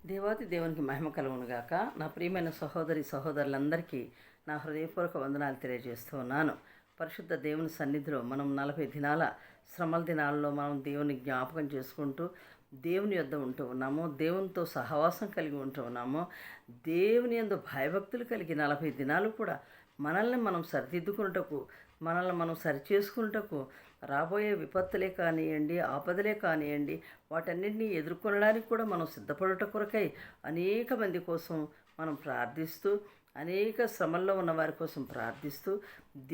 దేవాతి దేవునికి మహిమ కలుగునుగాక. నా ప్రియమైన సహోదరులందరికీ నా హృదయపూర్వక వందనాలు తెలియజేస్తూ ఉన్నాను. పరిశుద్ధ దేవుని సన్నిధిలో మనం 40 దినాల శ్రమల దినాల్లో మనం దేవుని జ్ఞాపకం చేసుకుంటూ దేవుని యొద్ద ఉంటూ ఉన్నాము. దేవునితో సహవాసం కలిగి ఉంటూ ఉన్నాము. దేవుని యందు భయభక్తులు కలిగి 40 దినాలు కూడా మనల్ని మనం సరిదిద్దుకున్నటకు, మనల్ని మనం సరిచేసుకున్నటకు, రాబోయే విపత్తులే కానివ్వండి, ఆపదలే కానివ్వండి, వాటన్నింటినీ ఎదుర్కొనడానికి కూడా మనం సిద్ధపడుట కొరకై అనేక మంది కోసం మనం ప్రార్థిస్తూ, అనేక శ్రమల్లో ఉన్న వారి కోసం ప్రార్థిస్తూ,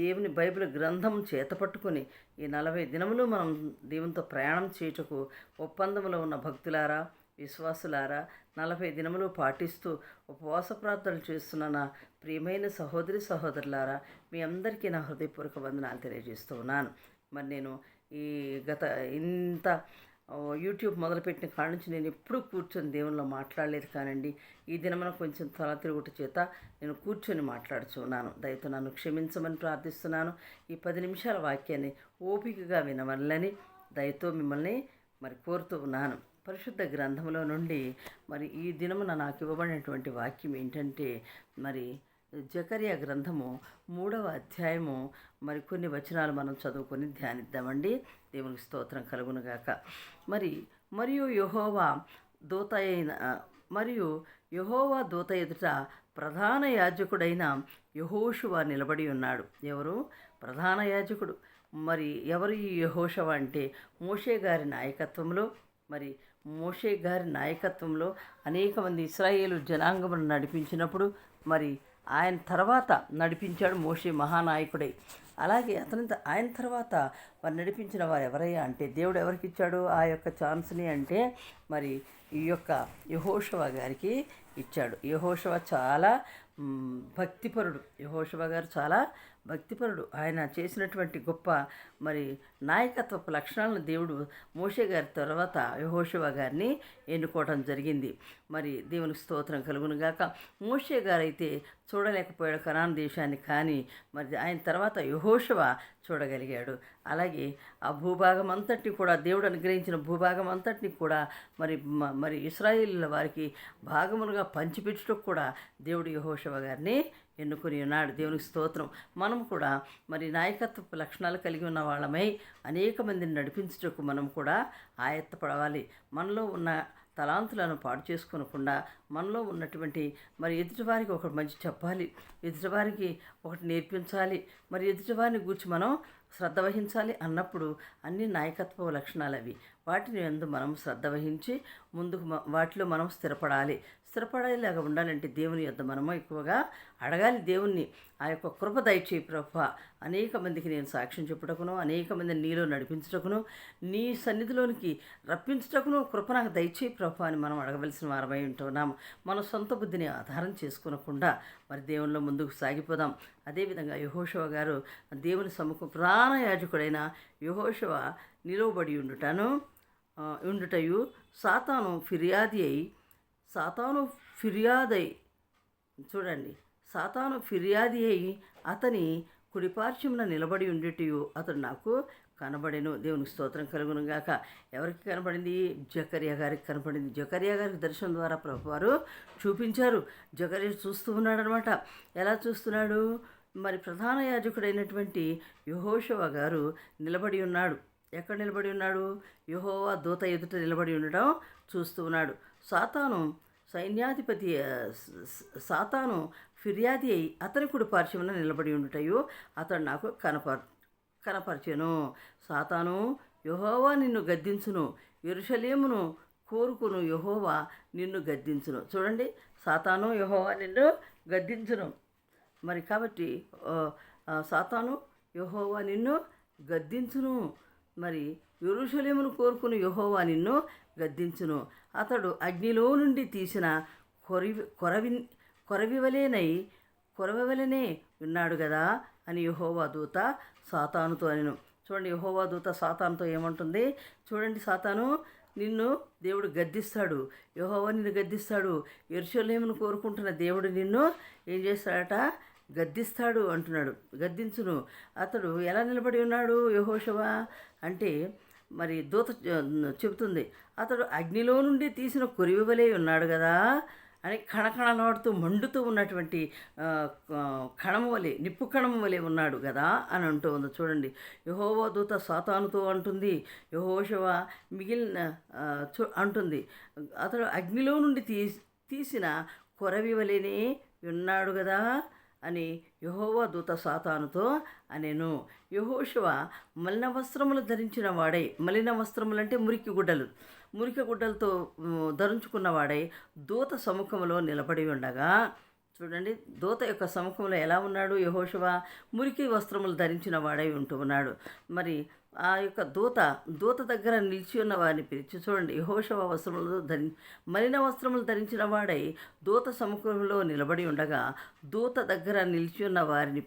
దేవుని బైబిల్ గ్రంథం చేతపట్టుకొని ఈ 40 దినములు మనం దేవునితో ప్రయాణం చేయుటకు ఒప్పందంలో ఉన్న భక్తులారా, విశ్వాసులారా 40 దినములు పాటిస్తూ ఉపవాస ప్రార్థనలు చేస్తున్న నా ప్రియమైన సహోదరులారా, మీ అందరికీ నా హృదయపూర్వక వందనాలు తెలియజేస్తూ ఉన్నాను. మరి నేను ఈ గత ఇంత యూట్యూబ్ మొదలుపెట్టిన కాడ నుంచి నేను ఎప్పుడూ కూర్చొని దేవునిలో మాట్లాడలేదు కానండి. ఈ దినమున కొంచెం తల తిరుగుట చేత నేను కూర్చొని మాట్లాడుచున్నాను. దయతో నన్ను క్షమించమని ప్రార్థిస్తున్నాను. ఈ 10 నిమిషాల వాక్యాన్ని ఓపికగా వినవల్లని దయతో మిమ్మల్ని మరి కోరుతూ ఉన్నాను. పరిశుద్ధ గ్రంథంలో నుండి మరి ఈ దినమున నాకు ఇవ్వబడినటువంటి వాక్యం ఏంటంటే, మరి జకర్యా గ్రంథము 3వ అధ్యాయము మరి కొన్ని వచనాలు మనం చదువుకొని ధ్యానిద్దామండి. దేవునికి స్తోత్రం కలుగునుగాక. మరియు యెహోవా దూత ఎదుట ప్రధాన యాజకుడైన యెహోషువ నిలబడి ఉన్నాడు. ఎవరు? ప్రధాన యాజకుడు. మరి ఎవరు ఈ యెహోషువ అంటే, మోషే గారి నాయకత్వంలో అనేక మంది ఇశ్రాయేలు జనాంగమును నడిపించినప్పుడు మరి ఆయన తర్వాత నడిపించాడు మోషే మహానాయకుడై. అలాగే ఆయన తర్వాత మరి నడిపించిన వారు ఎవరయ్యా అంటే, దేవుడు ఎవరికి ఇచ్చాడు ఆ యొక్క ఛాన్స్ని అంటే, మరి ఈ యొక్క యెహోషువ గారికి ఇచ్చాడు. యెహోషువ చాలా భక్తిపరుడు. యెహోషువ గారు చాలా భక్తిపరుడు. ఆయన చేసినటువంటి గొప్ప మరి నాయకత్వపు లక్షణాలను దేవుడు మోషే గారి తర్వాత యెహోషువ గారిని ఎన్నుకోవడం జరిగింది. మరి దేవునికి స్తోత్రం కలుగునుగాక. మోషే గారైతే చూడలేకపోయాడు కనాను దేశాన్ని, కానీ మరి ఆయన తర్వాత యెహోషువ చూడగలిగాడు. అలాగే ఆ భూభాగం అంతటిని కూడా, దేవుడు అనుగ్రహించిన భూభాగం అంతటిని కూడా మరి ఇశ్రాయేలీయుల వారికి భాగములుగా పంచిపెట్టుటకు కూడా దేవుడు యెహోషువ గారిని ఎన్నుకొని ఉన్నాడు. దేవునికి స్తోత్రం. మనం కూడా మరి నాయకత్వ లక్షణాలు కలిగి ఉన్న వాళ్ళమై అనేక మందిని నడిపించుటకు మనం కూడా ఆయత్తపడవాలి. మనలో ఉన్న తలాంతులను పాడు చేసుకోనకుండా, మనలో ఉన్నటువంటి మరి ఎదుటివారికి ఒకటి మంచి చెప్పాలి, ఎదుటివారికి ఒకటి నేర్పించాలి, మరి ఎదుటివారిని గూర్చి మనం శ్రద్ధ వహించాలి అన్నప్పుడు అన్ని నాయకత్వ లక్షణాలు అవి. వాటిని మనం శ్రద్ధ వహించి ముందుకు వాటిలో మనం స్థిరపడేలాగా ఉండాలంటే దేవుని యొద్ద మనము ఎక్కువగా అడగాలి. దేవుణ్ణి ఆ యొక్క కృప దయచేయి ప్రభువా, అనేక మందికి నేను సాక్ష్యం చెప్పుటకును, అనేక మందిని నీలో నడిపించుటకును, నీ సన్నిధిలోనికి రప్పించుటకును కృప నాకు దయచేయి ప్రభువా అని మనం అడగవలసిన వారమై ఉంటున్నాము. మన సొంత బుద్ధిని ఆధారం చేసుకోనకుండా మరి దేవునిలో ముందుకు సాగిపోదాం. అదేవిధంగా యెహోషువ గారు దేవుని ప్రధాన యాజకుడైన యెహోషువ నిలువబడి ఉండుటయు సాతాను ఫిర్యాది అయి అతని కుడిపార్శ్వమున నిలబడి ఉండుటయు అతడు నాకు కనబడెను. దేవునికి స్తోత్రం కలుగునుగాక. ఎవరికి కనబడింది? జకర్యా గారికి కనబడింది. జకర్యా గారికి దర్శనం ద్వారా ప్రభువారు చూపించారు. జకర్యా చూస్తూ ఉన్నాడు అనమాట. ఎలా చూస్తున్నాడు? మరి ప్రధాన యాజకుడైనటువంటి యెహోషువ గారు నిలబడి ఉన్నాడు. ఎక్కడ నిలబడి ఉన్నాడు? యెహోవా దూత ఎదుట నిలబడి ఉండడం చూస్తూ ఉన్నాడు. సాతాను ఫిర్యాది అయి అతని కుడి పార్శ్వమున నిలబడి ఉండుటయు అతడు నాకు కనపరచెను. సాతాను, యెహోవా నిన్ను గద్దించును, యెరూషలేమును కోరుకును యెహోవా నిన్ను గద్దించును. చూడండి, సాతాను, యెహోవా నిన్ను గద్దించును. మరి కాబట్టి సాతాను, యెహోవా నిన్ను గద్దించును, మరి యెరూషలేమును కోరుకుని యెహోవా నిన్ను గద్దించును. అతడు అగ్నిలో నుండి తీసిన కొరవివలనే ఉన్నాడు కదా అని యెహోవా దూత సాతానుతో అనెను. చూడండి, యెహోవా దూత సాతానుతో ఏమంటుంది చూడండి. సాతాను, నిన్ను దేవుడు గద్దిస్తాడు, యెహోవా నిన్ను గద్దిస్తాడు, యెరూషలేమును కోరుకుంటున్న దేవుడు నిన్ను ఏం చేస్తాడట? గద్దిస్తాడు అంటున్నాడు. గద్దించును. అతడు ఎలా నిలబడి ఉన్నాడు యెహోషువ అంటే, మరి దూత చెబుతుంది, అతడు అగ్నిలో నుండి తీసిన కొరివి వలె ఉన్నాడు కదా అని, కణకణలాడుతూ మండుతూ ఉన్నటువంటి కణము వలె, నిప్పు కణము వలె ఉన్నాడు కదా అని అంటూ ఉంది. చూడండి, యెహోవా దూత సాతానుతో అంటుంది, యెహోషువ మిగిలిన అంటుంది, అతడు అగ్నిలో నుండి తీసిన కొరవి వలెనే ఉన్నాడు కదా అని యెహోవా దూత సాతానుతో అనెను. యెహోషువ మలిన వస్త్రములు ధరించిన వాడై, మలిన వస్త్రములు అంటే మురికి గుడ్డలతో ధరించుకున్నవాడై దూత సముఖంలో నిలబడి ఉండగా, చూడండి, దూత యొక్క సముఖంలో ఎలా ఉన్నాడు యెహోషువ? మురికి వస్త్రములు ధరించిన వాడై ఉంటూ ఉన్నాడు. మరి ఆ యొక్క దూత దగ్గర నిలిచి ఉన్న వారిని పిలిచి, చూడండి, యెహోషువ మలిన వస్త్రములు ధరించిన వాడై దూత సముఖంలో నిలబడి ఉండగా, దూత దగ్గర నిలిచి ఉన్న వారిని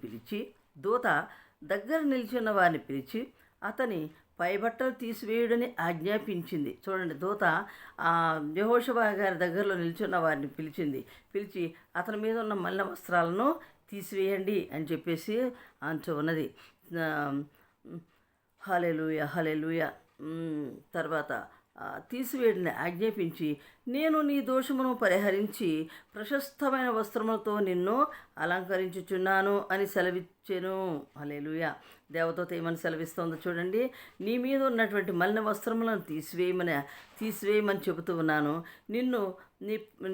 పిలిచి అతని పైబట్టలు తీసివేయుడని ఆజ్ఞాపించింది. చూడండి, దూత యెహోషువ గారి దగ్గరలో నిల్చున్న వారిని పిలిచి అతని మీద ఉన్న మలిన వస్త్రాలను తీసివేయండి అని చెప్పేసి అంచు ఉన్నది. హల్లెలూయా, హల్లెలూయా. తర్వాత తీసివేయడిని ఆజ్ఞాపించి, నేను నీ దోషమును పరిహరించి ప్రశస్తమైన వస్త్రములతో నిన్ను అలంకరించుచున్నాను అని సెలవిచ్చెను. హల్లెలూయా. దేవదూత ఏమని సెలవిస్తుందో చూడండి, నీ మీద ఉన్నటువంటి మలిన వస్త్రములను తీసివేయమని చెబుతూ ఉన్నాను.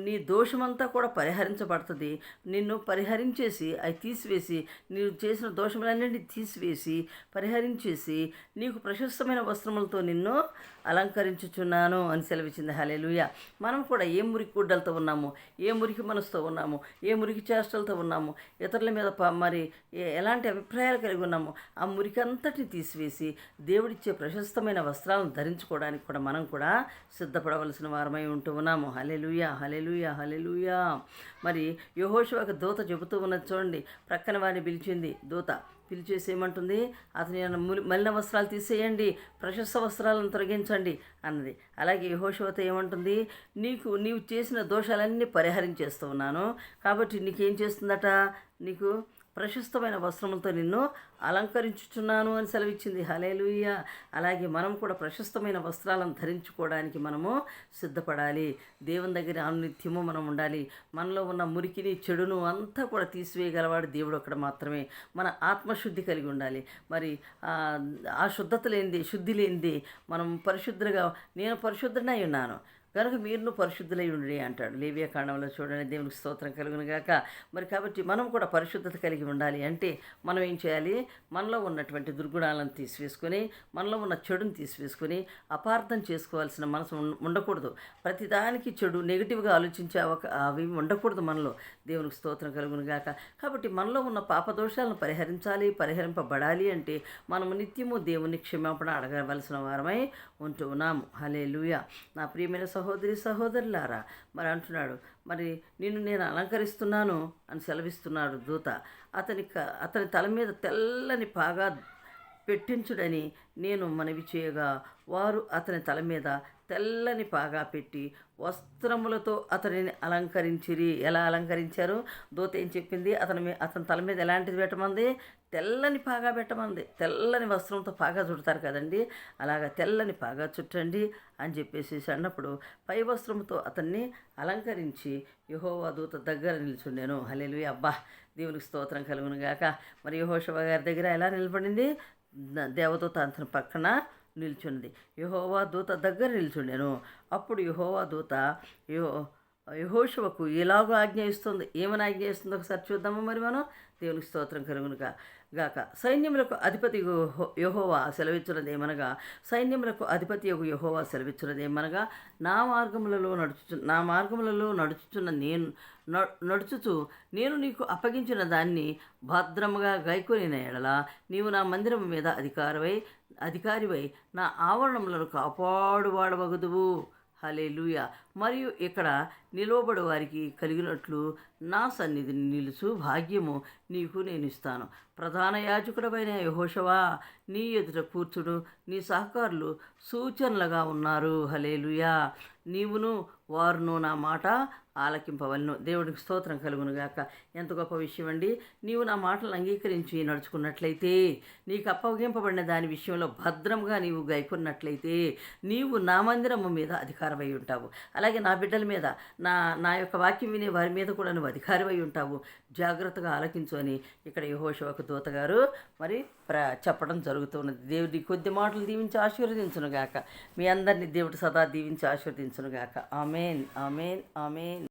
నీ దోషమంతా కూడా పరిహరించబడుతుంది. నిన్ను పరిహరించేసి అవి తీసివేసి, నీవు చేసిన దోషములన్నింటినీ తీసివేసి పరిహరించేసి నీకు ప్రశస్తమైన వస్త్రములతో నిన్ను అలంకరించుచున్నాను అని సెలవిచ్చింది. హల్లెలూయా. మనం కూడా ఏ మురికి గుడ్డలతో ఉన్నాము, ఏ మురికి మనసుతో ఉన్నాము, ఏ మురికి చేష్టలతో ఉన్నాము, ఇతరుల మీద మరి ఎలాంటి అభిప్రాయాలు కలిగి ఉన్నాము, ఆ మురికి అంతటిని తీసివేసి దేవుడిచ్చే ప్రశస్తమైన వస్త్రాలను ధరించుకోవడానికి కూడా మనం కూడా సిద్ధపడవలసిన వారమై ఉంటూ ఉన్నాము. హల్లెలూయా, హల్లెలూయా, హల్లెలూయా. మరి యెహోషువకు దూత చెబుతూ ఉన్నది చూడండి, ప్రక్కన వారిని పిలిచింది దూత. పిలిచేసి ఏమంటుంది, అతని మలిన వస్త్రాలు తీసేయండి, ప్రశస్త వస్త్రాలను తొలగించండి అన్నది. అలాగే యెహోషువతో ఏమంటుంది, నీవు చేసిన దోషాలన్నీ పరిహరించేస్తూ ఉన్నాను కాబట్టి నీకేం చేస్తుందట, నీకు ప్రశస్తమైన వస్త్రములతో నిన్ను అలంకరించుచున్నాను అని సెలవిచ్చింది. హల్లెలూయా. అలాగే మనం కూడా ప్రశస్తమైన వస్త్రాలను ధరించుకోవడానికి మనము సిద్ధపడాలి. దేవుని దగ్గర అనునిత్యము మనం ఉండాలి. మనలో ఉన్న మురికిని, చెడును అంతా కూడా తీసివేయగలవాడు దేవుడు ఒక్కడ మాత్రమే. మన ఆత్మశుద్ధి కలిగి ఉండాలి. మరి ఆ శుద్ధి లేనిది మనం నేను పరిశుద్ధుడై ఉన్నాను కనుక మీరును పరిశుద్ధులై ఉండి అంటాడు లేవియా కాండంలో. చూడండి, దేవునికి స్తోత్రం కలుగును గాక. మరి కాబట్టి మనం కూడా పరిశుద్ధత కలిగి ఉండాలి అంటే మనం ఏం చేయాలి, మనలో ఉన్నటువంటి దుర్గుణాలను తీసివేసుకొని, మనలో ఉన్న చెడుని తీసివేసుకొని, అపార్థం చేసుకోవాల్సిన మనసు ఉండకూడదు. ప్రతిదానికి చెడు నెగిటివ్గా ఆలోచించే అవి ఉండకూడదు మనలో. దేవునికి స్తోత్రం కలుగును గాక. కాబట్టి మనలో ఉన్న పాపదోషాలను పరిహరింపబడాలి అంటే మనము నిత్యము దేవుని క్షమాపణ అడగవలసిన వారమై ఉంటూ ఉన్నాము. హల్లెలూయా. నా ప్రియమైన సహోదరులారా, మరి అంటున్నాడు, మరి నేను అలంకరిస్తున్నాను అని సెలవిస్తున్నాడు దూత. అతని తల మీద తెల్లని పాగా పెట్టించుడని నేను మనవి చేయగా, వారు అతని తల మీద తెల్లని పాగా పెట్టి వస్త్రములతో అతనిని అలంకరించిరి. ఎలా అలంకరించారు? దూత ఏం చెప్పింది, అతని తల మీద ఎలాంటిది పెట్టమంది? తెల్లని పాగా పెట్టమంది. తెల్లని వస్త్రంతో పాగా చుడతారు కదండి, అలాగా తెల్లని పాగా చుట్టండి అని చెప్పేసి అన్నప్పుడు పై వస్త్రంతో అతన్ని అలంకరించి యెహోవా దూత దగ్గర నిల్చుండెను. హల్లెలూయా. అబ్బా, దేవునికి స్తోత్రం కలుగును గాక. మరి యెహోషువ గారి దగ్గర ఎలా నిలబడింది? దేవదూత అతని పక్కన నిల్చుంది. యెహోవా దూత దగ్గర నిల్చుండెను. అప్పుడు యెహోవా దూత యెహోషువకు ఎలాగో ఆజ్ఞ ఇస్తుంది. ఏమని ఆజ్ఞ ఇస్తుందో ఒకసారి చూద్దాము. మరి మనం దేవునికి స్తోత్రం కలుగును గాక. సైన్యములకు అధిపతి యెహోవా సెలవిచ్చున్నదేమనగా, నా మార్గములలో నడుచుచు నేను నీకు అప్పగించిన దాన్ని భద్రముగా గైకొనిన ఎడల నీవు నా మందిరం మీద అధికారివై నా ఆవరణములను కాపాడువాడవగుదువు. హల్లెలూయా. మరియు ఇక్కడ నిలవబడి వారికి కలిగినట్లు నా సన్నిధిని నిలుచు భాగ్యము నీకు నేను ఇస్తాను. ప్రధాన యాజకుడమైన యెహోషువ, నీ ఎదుట కూర్చుడు నీ సహకారులు సూచనలుగా ఉన్నారు. హల్లెలూయా. నీవును వారును నా మాట ఆలకింపవలను. దేవుడికి స్తోత్రం కలుగునుగాక. ఎంత గొప్ప విషయం అండి. నీవు నా మాటలను అంగీకరించి నడుచుకున్నట్లయితే, నీకు అప్పగింపబడిన దాని విషయంలో భద్రంగా నీవు గైకొన్నట్లయితే, నీవు నా మందిరము మీద అధికారమై ఉంటావు. అలాగే నా బిడ్డల మీద, నా నా యొక్క వాక్యం వినే వారి మీద కూడా నువ్వు అధికారమై ఉంటావు. జాగ్రత్తగా ఆలకించు అని ఇక్కడ యెహోషువకు దూత గారు మరి చెప్పడం జరుగుతున్నది. దేవుడి కొద్ది మాటలు దీవించి ఆశీర్వదించునుగాక. మీ అందరినీ దేవుడు సదా దీవించి ఆశీర్వదించునుగాక. ఆమేన్, ఆమేన్, ఆమేన్.